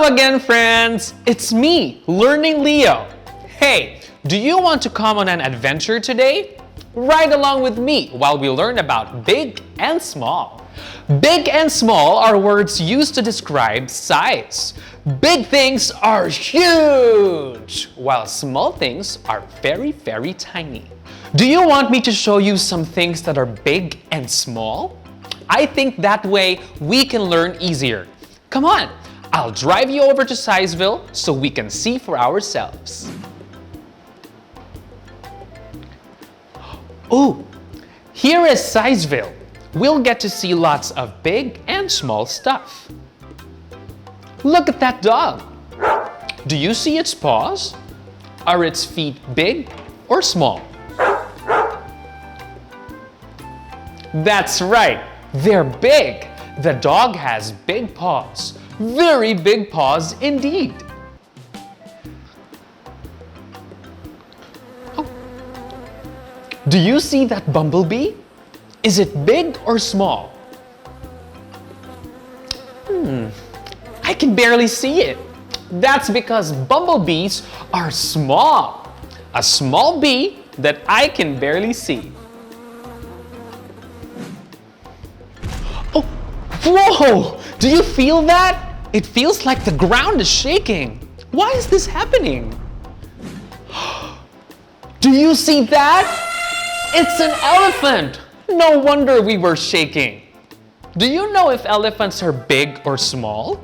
Hello again, friends! It's me, Learning Leo. Hey, do you want to come on an adventure today? Ride along with me while we learn about big and small. Big and small are words used to describe size. Big things are huge, while small things are very, very tiny. Do you want me to show you some things that are big and small? I think that way we can learn easier. Come on! I'll drive you over to Sizeville so we can see for ourselves. Oh, here is Sizeville. We'll get to see lots of big and small stuff. Look at that dog. Do you see its paws? Are its feet big or small? That's right, they're big. The dog has big paws. Very big paws indeed. Oh. Do you see that bumblebee? Is it big or small? I can barely see it. That's because bumblebees are small. A small bee that I can barely see. Oh, whoa! Do you feel that? It feels like the ground is shaking. Why is this happening? Do you see that? It's an elephant. No wonder we were shaking. Do you know if elephants are big or small?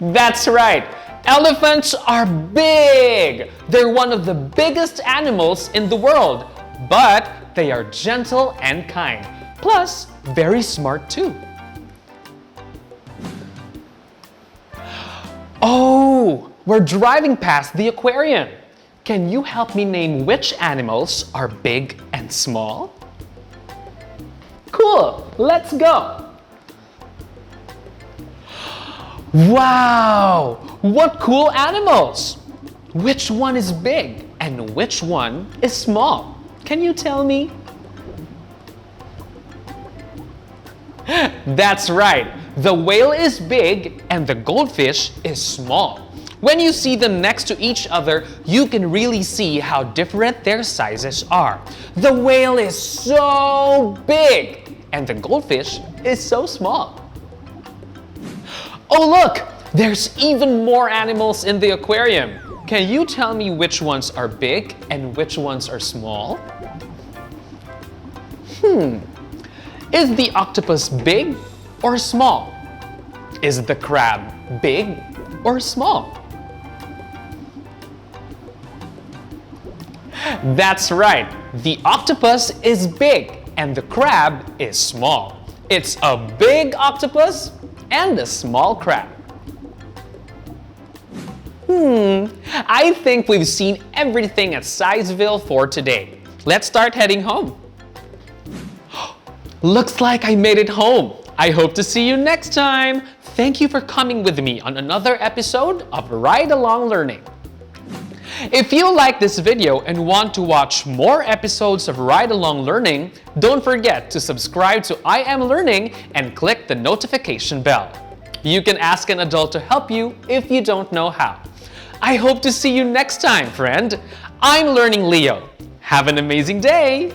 That's right. Elephants are big. They're one of the biggest animals in the world, but they are gentle and kind. Plus, very smart too. Oh, we're driving past the aquarium. Can you help me name which animals are big and small? Cool, let's go. Wow, what cool animals! Which one is big and which one is small? Can you tell me? That's right, the whale is big and the goldfish is small. When you see them next to each other, you can really see how different their sizes are. The whale is so big and the goldfish is so small. Oh look, there's even more animals in the aquarium. Can you tell me which ones are big and which ones are small? Is the octopus big or small? Is the crab big or small? That's right, the octopus is big and the crab is small. It's a big octopus and a small crab. I think we've seen everything at Sizeville for today. Let's start heading home. Looks like I made it home. I hope to see you next time. Thank you for coming with me on another episode of Ride Along Learning. If you like this video and want to watch more episodes of Ride Along Learning, don't forget to subscribe to I Am Learning and click the notification bell. You can ask an adult to help you if you don't know how. I hope to see you next time, friend. I'm Learning Leo. Have an amazing day!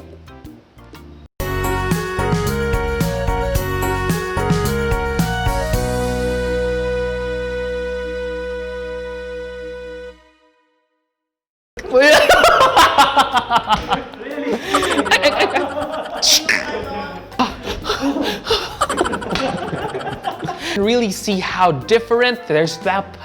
Really see how different there's that